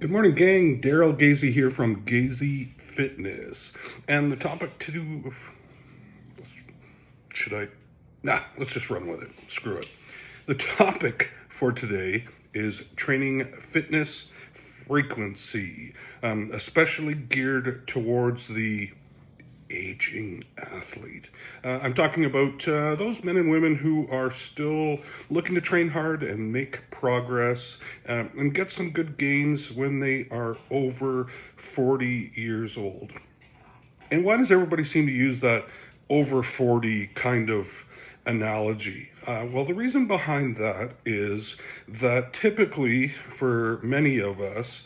Good morning, gang. Daryl Gazey here from Gazey Fitness. And the topic to do, should I? Nah, let's just run with it. Screw it. The topic for today is training fitness frequency, especially geared towards the aging athlete. I'm talking about those men and women who are still looking to train hard and make progress and get some good gains when they are over 40 years old. And why does everybody seem to use that over 40 kind of analogy? Well, the reason behind that is that typically for many of us,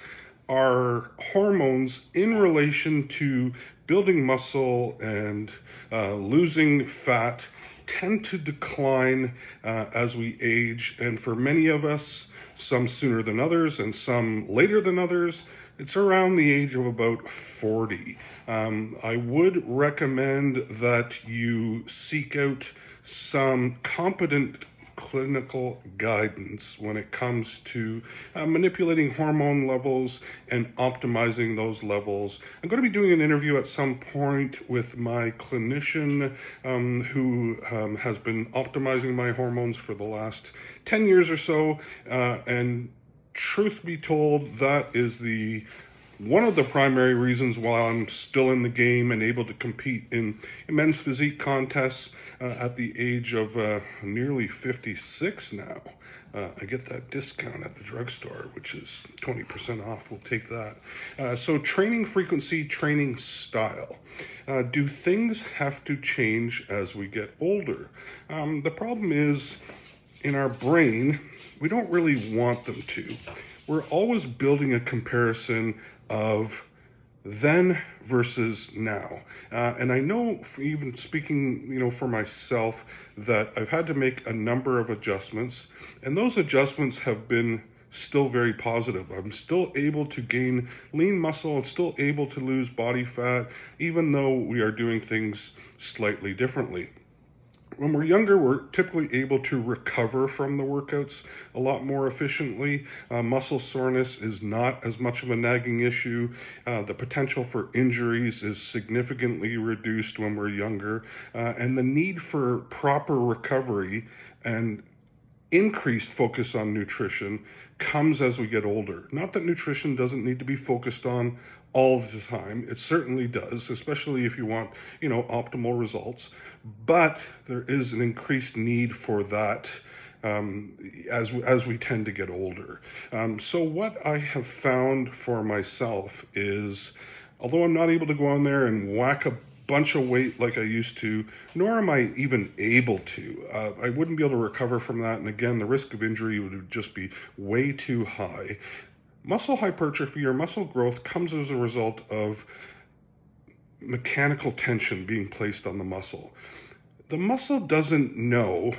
our hormones in relation to building muscle and losing fat tend to decline as we age. And for many of us, some sooner than others and some later than others, it's around the age of about 40. I would recommend that you seek out some competent clinical guidance when it comes to manipulating hormone levels and optimizing those levels. I'm going to be doing an interview at some point with my clinician who has been optimizing my hormones for the last 10 years or so, and truth be told, that is one of the primary reasons why I'm still in the game and able to compete in men's physique contests at the age of nearly 56 now. I get that discount at the drugstore, which is 20% off. We'll take that. So training frequency, training style. Do things have to change as we get older? The problem is, in our brain, we don't really want them to. We're always building a comparison of then versus now. And I know, even speaking, for myself, that I've had to make a number of adjustments, and those adjustments have been still very positive. I'm still able to gain lean muscle and still able to lose body fat, even though we are doing things slightly differently. When we're younger, we're typically able to recover from the workouts a lot more efficiently. Muscle soreness is not as much of a nagging issue. The potential for injuries is significantly reduced when we're younger. And the need for proper recovery and increased focus on nutrition comes as we get older. Not that nutrition doesn't need to be focused on all the time. It certainly does, especially if you want, optimal results. But there is an increased need for that as we tend to get older. So what I have found for myself is, although I'm not able to go on there and whack a bunch of weight like I used to, nor am I even able to. I wouldn't be able to recover from that, and again, the risk of injury would just be way too high. Muscle hypertrophy or muscle growth comes as a result of mechanical tension being placed on the muscle. The muscle doesn't know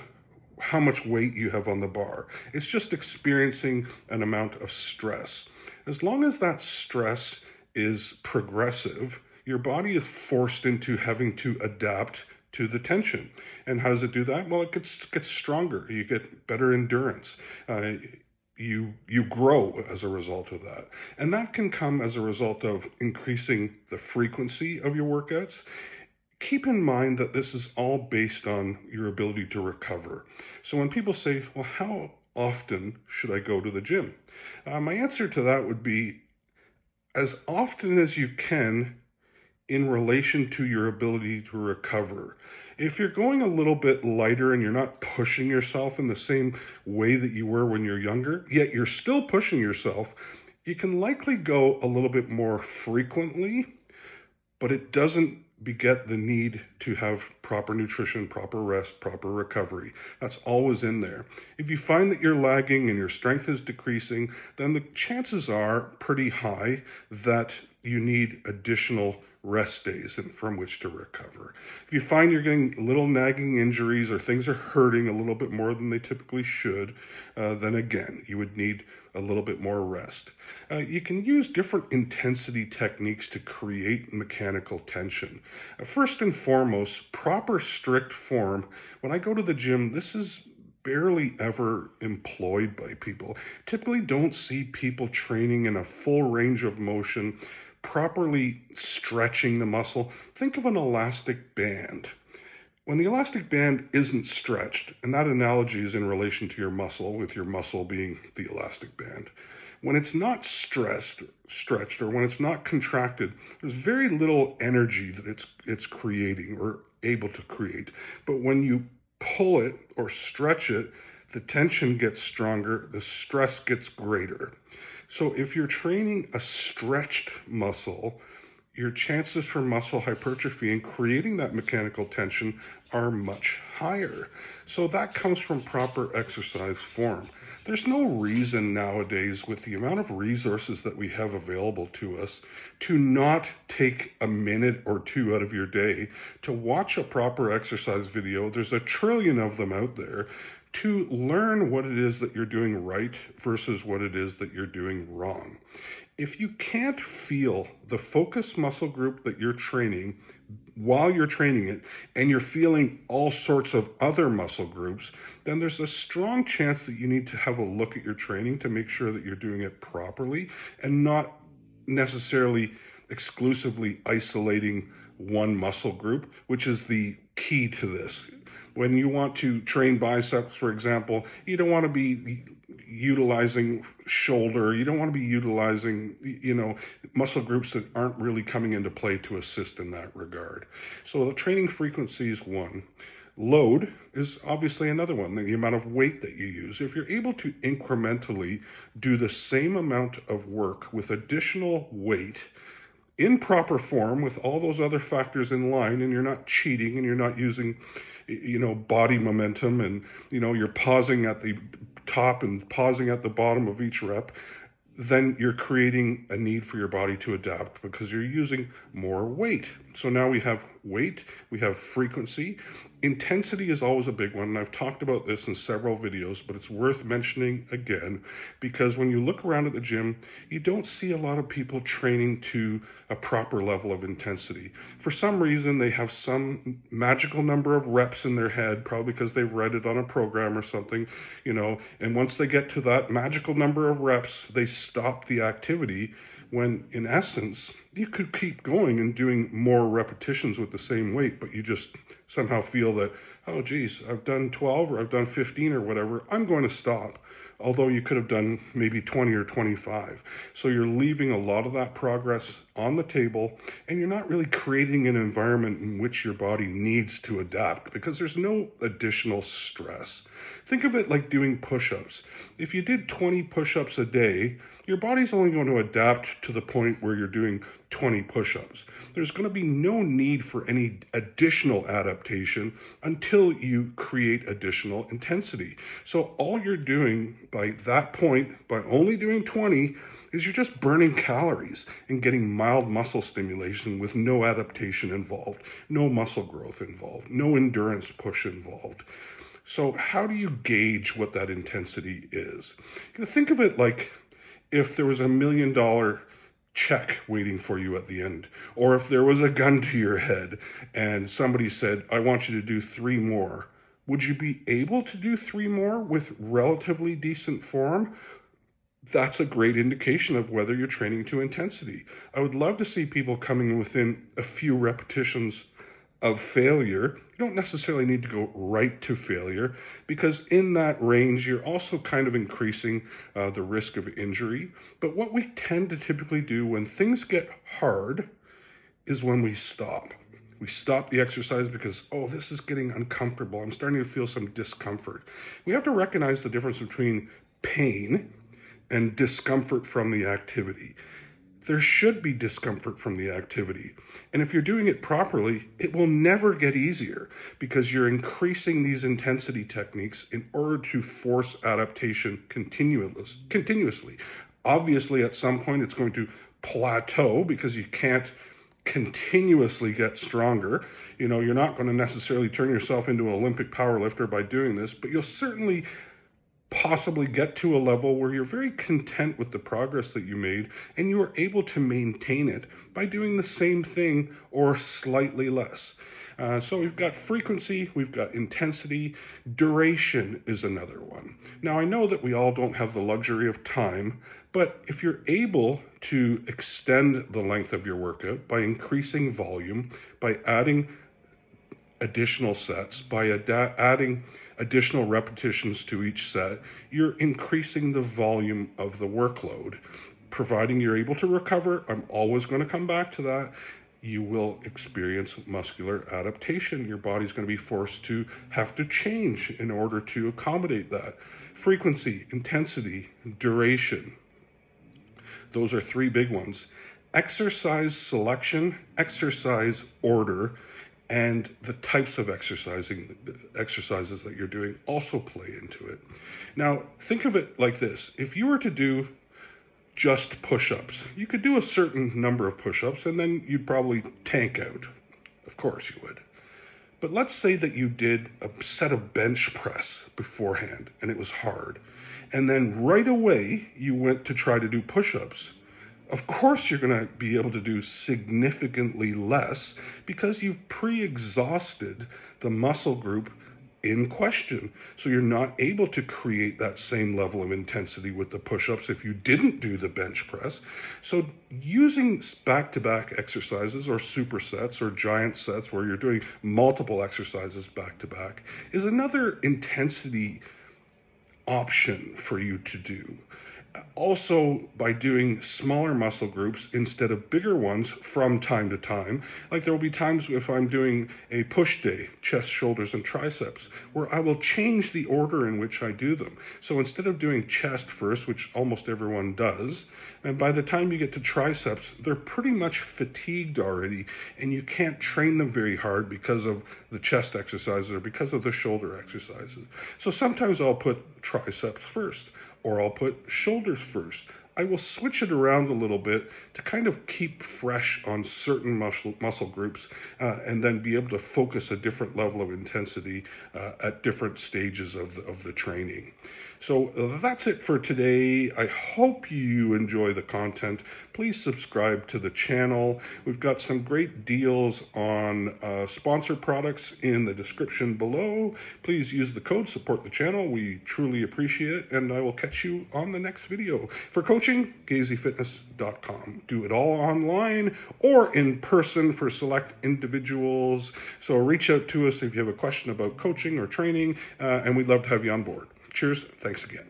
how much weight you have on the bar. It's just experiencing an amount of stress. As long as that stress is progressive, your body is forced into having to adapt to the tension. And how does it do that? Well, it gets stronger. You get better endurance. You grow as a result of that. And that can come as a result of increasing the frequency of your workouts. Keep in mind that this is all based on your ability to recover. So when people say, well, how often should I go to the gym? My answer to that would be as often as you can, in relation to your ability to recover. If you're going a little bit lighter and you're not pushing yourself in the same way that you were when you're younger, yet you're still pushing yourself, you can likely go a little bit more frequently, but it doesn't beget the need to have proper nutrition, proper rest, proper recovery. That's always in there. If you find that you're lagging and your strength is decreasing, then the chances are pretty high that you need additional rest days from which to recover. If you find you're getting little nagging injuries or things are hurting a little bit more than they typically should, then again, you would need a little bit more rest. You can use different intensity techniques to create mechanical tension. First and foremost, proper strict form. When I go to the gym, this is barely ever employed by people. Typically don't see people training in a full range of motion, properly stretching the muscle. Think of an elastic band. When the elastic band isn't stretched, and that analogy is in relation to your muscle, with your muscle being the elastic band, when it's not stretched, or when it's not contracted, there's very little energy that it's creating or able to create. But when you pull it or stretch it, the tension gets stronger, the stress gets greater. So if you're training a stretched muscle, your chances for muscle hypertrophy and creating that mechanical tension are much higher. So that comes from proper exercise form. There's no reason nowadays, with the amount of resources that we have available to us, to not take a minute or two out of your day to watch a proper exercise video. There's a trillion of them out there, to learn what it is that you're doing right versus what it is that you're doing wrong. If you can't feel the focus muscle group that you're training while you're training it, and you're feeling all sorts of other muscle groups, then there's a strong chance that you need to have a look at your training to make sure that you're doing it properly and not necessarily exclusively isolating one muscle group, which is the key to this. When you want to train biceps, for example, you don't want to be utilizing shoulder. You don't want to be utilizing, muscle groups that aren't really coming into play to assist in that regard. So the training frequency is one. Load is obviously another one, the amount of weight that you use. If you're able to incrementally do the same amount of work with additional weight in proper form, with all those other factors in line, and you're not cheating and you're not using body momentum, and you're pausing at the top and pausing at the bottom of each rep, then you're creating a need for your body to adapt because you're using more weight. So now we have weight, we have frequency. Intensity is always a big one, and I've talked about this in several videos, but it's worth mentioning again, because when you look around at the gym, you don't see a lot of people training to a proper level of intensity. For some reason, they have some magical number of reps in their head, probably because they read it on a program or something, and once they get to that magical number of reps, they stop the activity, when in essence, you could keep going and doing more repetitions with the same weight, but you just somehow feel that, oh geez, I've done 12 or I've done 15 or whatever, I'm going to stop. Although you could have done maybe 20 or 25. So you're leaving a lot of that progress on the table, and you're not really creating an environment in which your body needs to adapt, because there's no additional stress. Think of it like doing push-ups. If you did 20 push-ups a day, your body's only going to adapt to the point where you're doing 20 push-ups. There's going to be no need for any additional adaptation until you create additional intensity. So all you're doing by that point, by only doing 20, is you're just burning calories and getting mild muscle stimulation with no adaptation involved, no muscle growth involved, no endurance push involved. So how do you gauge what that intensity is? Think of it like if there was $1 million check waiting for you at the end, or if there was a gun to your head and somebody said, I want you to do 3 more. Would you be able to do 3 more with relatively decent form? That's a great indication of whether you're training to intensity. I would love to see people coming within a few repetitions of failure. You don't necessarily need to go right to failure, because in that range, you're also kind of increasing the risk of injury. But what we tend to typically do when things get hard is when we stop. We stop the exercise because, oh, this is getting uncomfortable. I'm starting to feel some discomfort. We have to recognize the difference between pain and discomfort from the activity. There should be discomfort from the activity. And if you're doing it properly, it will never get easier, because you're increasing these intensity techniques in order to force adaptation continuously. Obviously, at some point, it's going to plateau because you can't continuously get stronger. You're not going to necessarily turn yourself into an Olympic powerlifter by doing this, but you'll certainly possibly get to a level where you're very content with the progress that you made, and you are able to maintain it by doing the same thing or slightly less. So we've got frequency, we've got intensity, duration is another one. Now I know that we all don't have the luxury of time, but if you're able to extend the length of your workout by increasing volume, by adding additional sets, by adding additional repetitions to each set, you're increasing the volume of the workload. Providing you're able to recover, I'm always going to come back to that, you will experience muscular adaptation. Your body's going to be forced to have to change in order to accommodate that. Frequency, intensity, duration. Those are three big ones. Exercise selection, exercise order, and the types of exercises that you're doing also play into it. Now, think of it like this. If you were to do just push-ups, you could do a certain number of push-ups and then you'd probably tank out. Of course you would. But let's say that you did a set of bench press beforehand and it was hard. And then right away you went to try to do push-ups. Of course you're going to be able to do significantly less because you've pre-exhausted the muscle group in question. So you're not able to create that same level of intensity with the push-ups if you didn't do the bench press. So using back-to-back exercises or supersets or giant sets where you're doing multiple exercises back-to-back is another intensity option for you to do. Also, by doing smaller muscle groups instead of bigger ones from time to time, like there will be times if I'm doing a push day, chest, shoulders, and triceps, where I will change the order in which I do them. So instead of doing chest first, which almost everyone does, and by the time you get to triceps, they're pretty much fatigued already, and you can't train them very hard because of the chest exercises or because of the shoulder exercises. So sometimes I'll put triceps first, or I'll put shoulders first. I will switch it around a little bit to kind of keep fresh on certain muscle groups and then be able to focus a different level of intensity at different stages of the training. So that's it for today. I hope you enjoy the content. Please subscribe to the channel. We've got some great deals on sponsored products in the description below. Please use the code, support the channel. We truly appreciate it, and I will catch you on the next video. For coaching, GAZEYFITNESS.com. Do it all online or in person for select individuals. So reach out to us if you have a question about coaching or training, and we'd love to have you on board. Cheers. Thanks again.